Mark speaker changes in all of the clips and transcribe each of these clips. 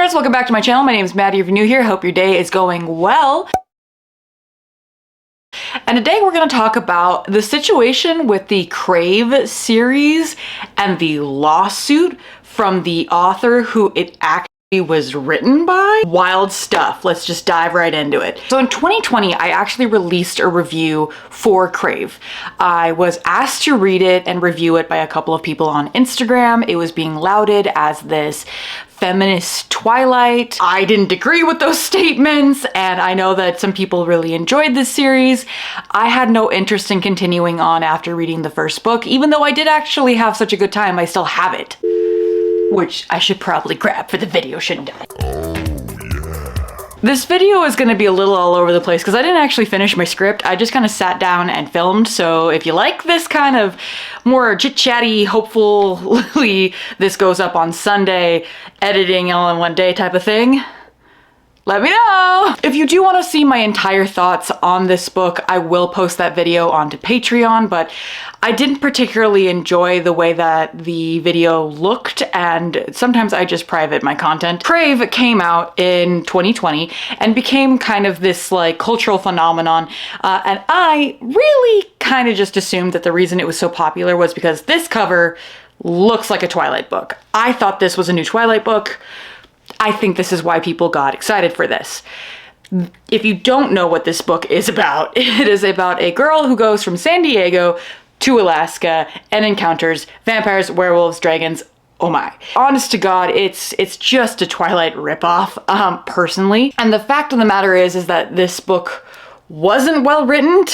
Speaker 1: guys, welcome back to my channel. My name is Maddie. If you're new here, hope your day is going well. And today we're going to talk about the situation with the Crave series and the lawsuit from the author who it actually was written by. Wild stuff. Let's just dive right into it. So in 2020, I actually released a review for Crave. I was asked to read it and review it by a couple of people on Instagram. It was being lauded as this feminist Twilight. I didn't agree with those statements, and I know that some people really enjoyed this series. I had no interest in continuing on after reading the first book. Even though I did actually have such a good time, I still have it. Which I should probably grab for the video, shouldn't I? This video is going to be a little all over the place because I didn't actually finish my script. I just kind of sat down and filmed. So if you like this kind of more chit-chatty, hopefully this goes up on Sunday, editing all in one day type of thing, let me know. If you do want to see my entire thoughts on this book, I will post that video onto Patreon, but I didn't particularly enjoy the way that the video looked, and sometimes I just private my content. Crave came out in 2020 and became kind of this like cultural phenomenon, and I really kind of just assumed that the reason it was so popular was because this cover looks like a Twilight book. I thought this was a new Twilight book. I think this is why people got excited for this. If you don't know what this book is about, it is about a girl who goes from San Diego to Alaska and encounters vampires, werewolves, dragons. Oh my. Honest to God, it's just a Twilight ripoff, personally. And the fact of the matter is that this book wasn't well written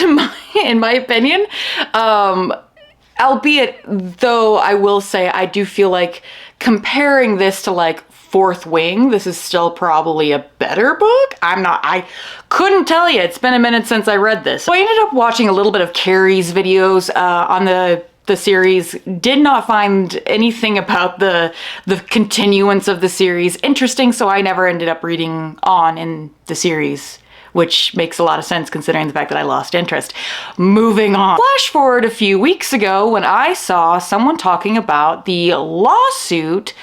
Speaker 1: in my opinion. Albeit, though, I will say I do feel like comparing this to like Fourth Wing, this is still probably a better book. I couldn't tell you. It's been a minute since I read this. So I ended up watching a little bit of Carrie's videos on the series. Did not find anything about the continuance of the series interesting, so I never ended up reading on in the series, which makes a lot of sense considering the fact that I lost interest. Moving on. Flash forward a few weeks ago when I saw someone talking about the lawsuit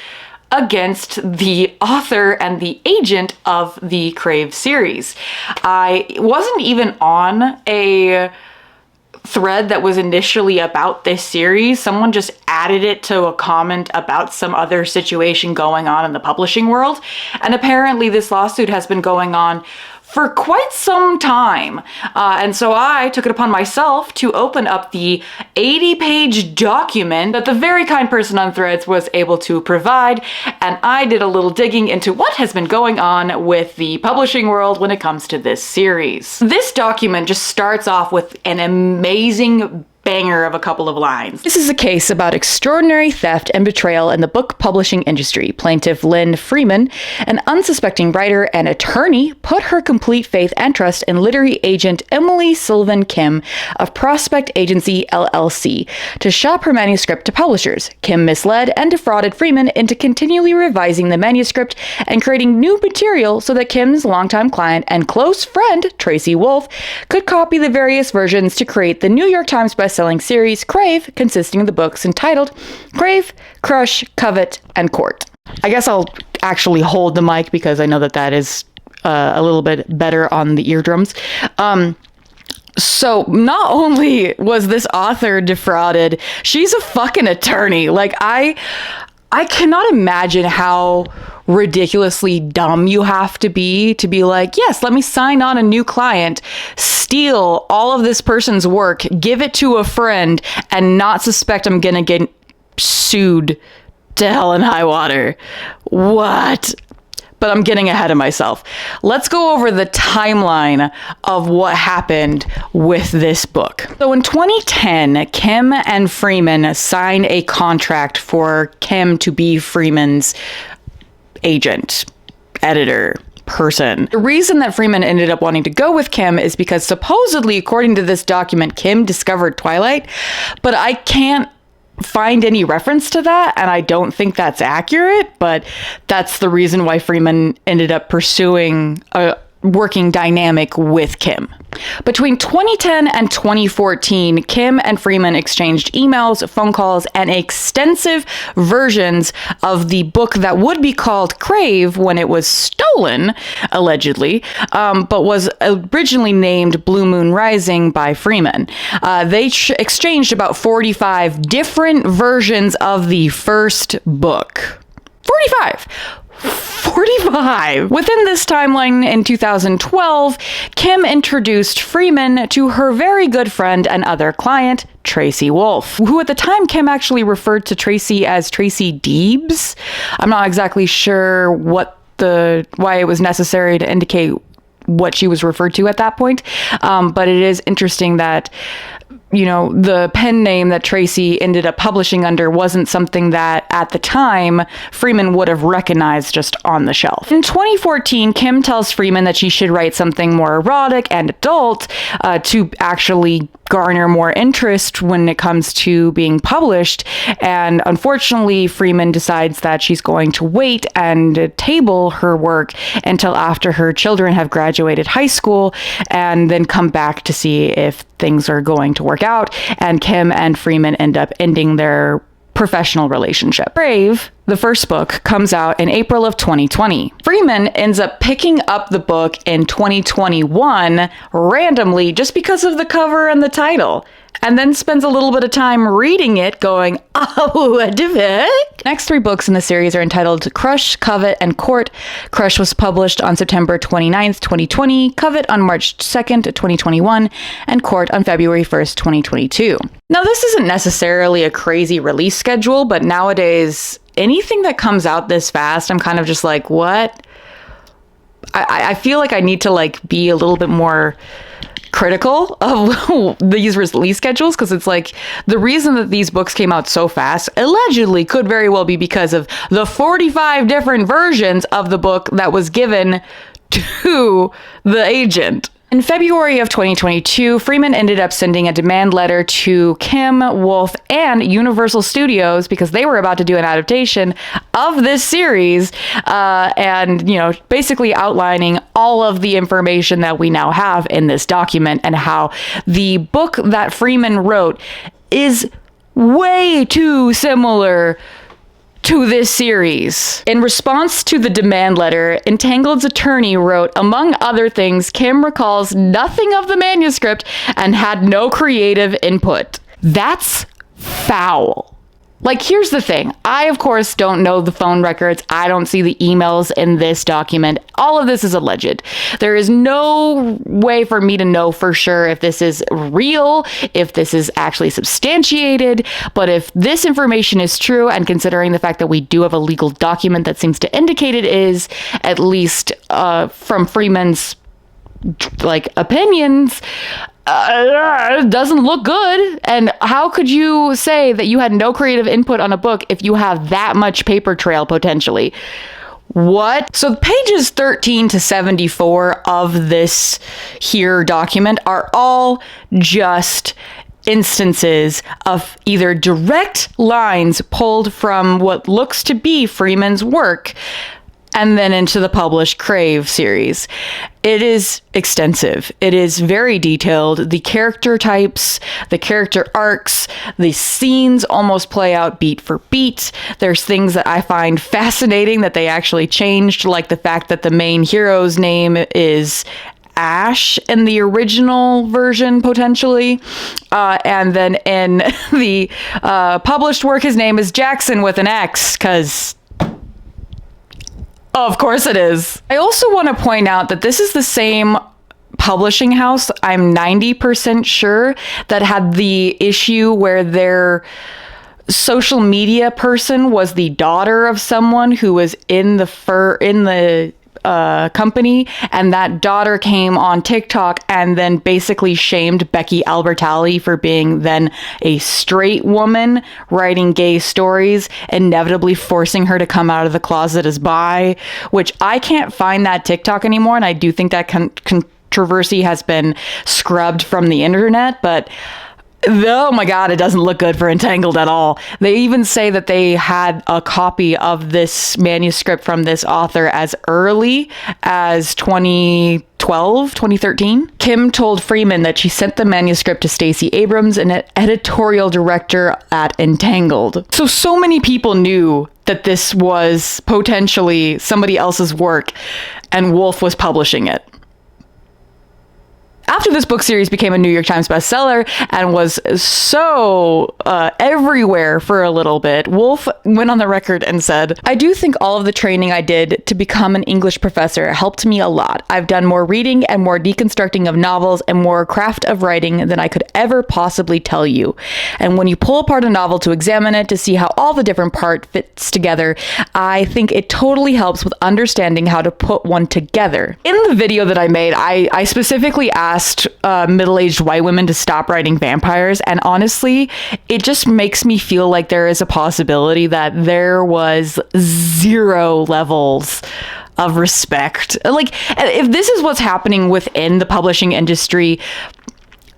Speaker 1: against the author and the agent of the Crave series. I wasn't even on a thread that was initially about this series. Someone just added it to a comment about some other situation going on in the publishing world. And apparently this lawsuit has been going on for quite some time. And so I took it upon myself to open up the 80-page document that the very kind person on Threads was able to provide, and I did a little digging into what has been going on with the publishing world when it comes to this series. This document just starts off with an amazing banger of a couple of lines. This is a case about extraordinary theft and betrayal in the book publishing industry. Plaintiff Lynn Freeman, an unsuspecting writer and attorney, put her complete faith and trust in literary agent Emily Sylvan Kim of Prospect Agency LLC to shop her manuscript to publishers. Kim misled and defrauded Freeman into continually revising the manuscript and creating new material so that Kim's longtime client and close friend, Tracy Wolf, could copy the various versions to create the New York Times best-selling series Crave, consisting of the books entitled Crave, Crush, Covet, and Court. I guess I'll actually hold the mic because I know that is a little bit better on the eardrums. So not only was this author defrauded, she's a fucking attorney. Like, I cannot imagine how ridiculously dumb you have to be like, yes, let me sign on a new client, steal all of this person's work, give it to a friend, and not suspect I'm gonna get sued to hell and high water. What? But I'm getting ahead of myself. Let's go over the timeline of what happened with this book. So in 2010, Kim and Freeman signed a contract for Kim to be Freeman's agent, editor, person. The reason that Freeman ended up wanting to go with Kim is because supposedly, according to this document, Kim discovered Twilight, but I can't find any reference to that, and I don't think that's accurate, but that's the reason why Freeman ended up pursuing working dynamic with Kim. Between 2010 and 2014, Kim and Freeman exchanged emails, phone calls, and extensive versions of the book that would be called Crave when it was stolen, allegedly, but was originally named Blue Moon Rising by Freeman. They exchanged about 45 different versions of the first book. 45! Within this timeline in 2012, Kim introduced Freeman to her very good friend and other client, Tracy Wolf, who at the time Kim actually referred to Tracy as Tracy Deebs. I'm not exactly sure why it was necessary to indicate what she was referred to at that point. But it is interesting that, the pen name that Tracy ended up publishing under wasn't something that at the time Freeman would have recognized just on the shelf. In 2014, Kim tells Freeman that she should write something more erotic and adult to actually garner more interest when it comes to being published. And unfortunately, Freeman decides that she's going to wait and table her work until after her children have graduated high school and then come back to see if things are going to work out. And Kim and Freeman end up ending their professional relationship. Crave, the first book, comes out in April of 2020. Freeman ends up picking up the book in 2021 randomly just because of the cover and the title, and then spends a little bit of time reading it going, oh, what the heck? Next 3 books in the series are entitled Crush, Covet, and Court. Crush was published on September 29th, 2020, Covet on March 2nd, 2021, and Court on February 1st, 2022. Now, this isn't necessarily a crazy release schedule, but nowadays, anything that comes out this fast, I'm kind of just like, what? I feel like I need to be a little bit more critical of these release schedules, because it's like the reason that these books came out so fast allegedly could very well be because of the 45 different versions of the book that was given to the agent. In February of 2022, Freeman ended up sending a demand letter to Kim, Wolf, and Universal Studios because they were about to do an adaptation of this series, and, basically outlining all of the information that we now have in this document and how the book that Freeman wrote is way too similar to this series. In response to the demand letter, Entangled's attorney wrote, among other things, Kim recalls nothing of the manuscript and had no creative input. That's foul. Here's the thing. I, of course, don't know the phone records. I don't see the emails in this document. All of this is alleged. There is no way for me to know for sure if this is real, if this is actually substantiated. But if this information is true, and considering the fact that we do have a legal document that seems to indicate it is, at least from Freeman's opinions, it doesn't look good. And how could you say that you had no creative input on a book if you have that much paper trail potentially? What? So pages 13 to 74 of this here document are all just instances of either direct lines pulled from what looks to be Freeman's work and then into the published Crave series. It is extensive. It is very detailed. The character types, the character arcs, the scenes almost play out beat for beat. There's things that I find fascinating that they actually changed, like the fact that the main hero's name is Ash in the original version, potentially. And then in the published work, his name is Jackson with an X, because of course it is. I also want to point out that this is the same publishing house, I'm 90% sure, that had the issue where their social media person was the daughter of someone who was in the company, and that daughter came on TikTok and then basically shamed Becky Albertalli for being then a straight woman writing gay stories, inevitably forcing her to come out of the closet as bi, which I can't find that TikTok anymore, and I do think that controversy has been scrubbed from the internet, but oh my God, it doesn't look good for Entangled at all. They even say that they had a copy of this manuscript from this author as early as 2012 2013. Kim told Freeman that she sent the manuscript to Stacey Abrams, an editorial director at Entangled. So many people knew that this was potentially somebody else's work, and Wolf was publishing it. After this book series became a New York Times bestseller and was so everywhere for a little bit, Wolf went on the record and said, "I do think all of the training I did to become an English professor helped me a lot. I've done more reading and more deconstructing of novels and more craft of writing than I could ever possibly tell you. And when you pull apart a novel to examine it to see how all the different part fits together, I think it totally helps with understanding how to put one together." In the video that I made, I specifically asked middle-aged white women to stop writing vampires, and honestly, it just makes me feel like there is a possibility that there was zero levels of respect. Like, if this is what's happening within the publishing industry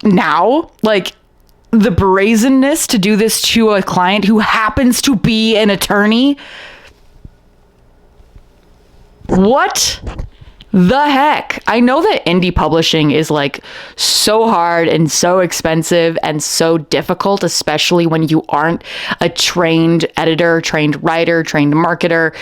Speaker 1: now, like, the brazenness to do this to a client who happens to be an attorney, what the heck? I know that indie publishing is like so hard and so expensive and so difficult, especially when you aren't a trained editor, trained writer, trained marketer.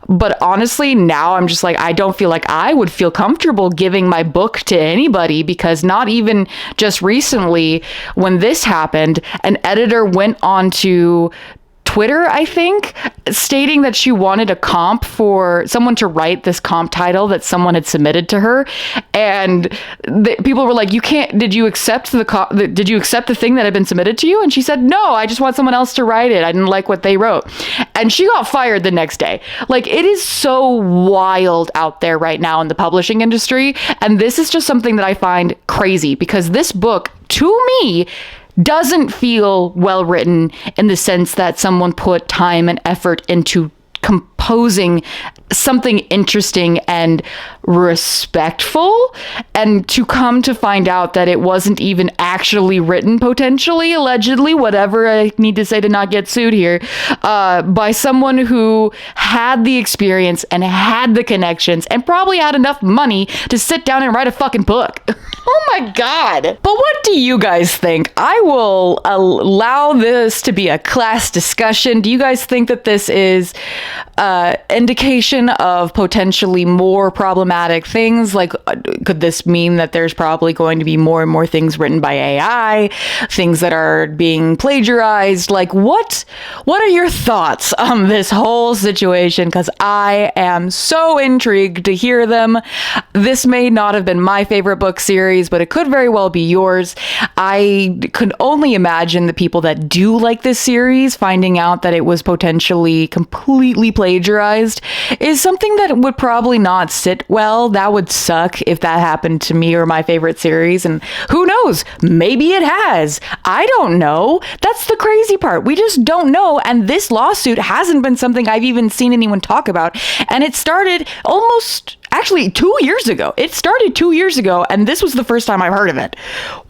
Speaker 1: But honestly, now I'm just like, I don't feel like I would feel comfortable giving my book to anybody, because not even just recently when this happened, an editor went on to Twitter, I think, stating that she wanted a comp for someone to write this comp title that someone had submitted to her, and people were like, "You can't. Did you accept did you accept the thing that had been submitted to you?" And she said, "No, I just want someone else to write it. I didn't like what they wrote." And she got fired the next day. Like, it is so wild out there right now in the publishing industry, and this is just something that I find crazy, because this book, to me, doesn't feel well written in the sense that someone put time and effort into composing something interesting and respectful, and to come to find out that it wasn't even actually written, potentially, allegedly, whatever I need to say to not get sued here, by someone who had the experience and had the connections and probably had enough money to sit down and write a fucking book. Oh my God. But what do you guys think? I will allow this to be a class discussion. Do you guys think that this is indication of potentially more problematic things? Like, could this mean that there's probably going to be more and more things written by AI, things that are being plagiarized? Like, what are your thoughts on this whole situation? Because I am so intrigued to hear them. This may not have been my favorite book series, but it could very well be yours. I could only imagine the people that do like this series finding out that it was potentially completely plagiarized is something that would probably not sit well. That would suck if that happened to me or my favorite series. And who knows? Maybe it has. I don't know. That's the crazy part. We just don't know. And this lawsuit hasn't been something I've even seen anyone talk about. And it started actually 2 years ago. It started 2 years ago, and this was the first time I've heard of it.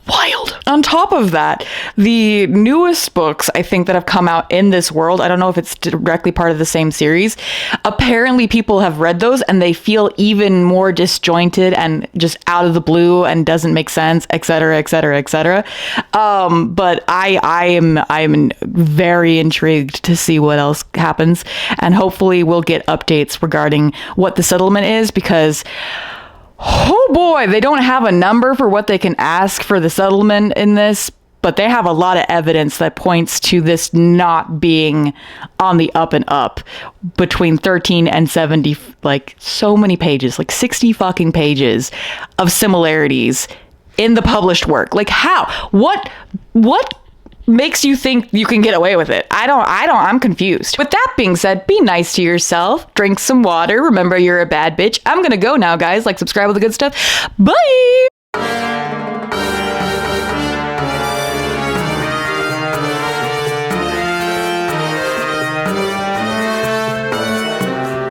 Speaker 1: Wild. On top of that, the newest books, I think, that have come out in this world, I don't know if it's directly part of the same series, apparently people have read those and they feel even more disjointed and just out of the blue and doesn't make sense, etc., etc., etc. But I'm very intrigued to see what else happens, and hopefully we'll get updates regarding what the settlement is, because oh boy, they don't have a number for what they can ask for the settlement in this, but they have a lot of evidence that points to this not being on the up and up between 13 and 70, like so many pages, like 60 fucking pages of similarities in the published work. Like, how? What makes you think you can get away with it? I'm confused. With that being said, be nice to yourself, drink some water, remember you're a bad bitch. I'm gonna go now, guys. Like, subscribe, all the good stuff. Bye!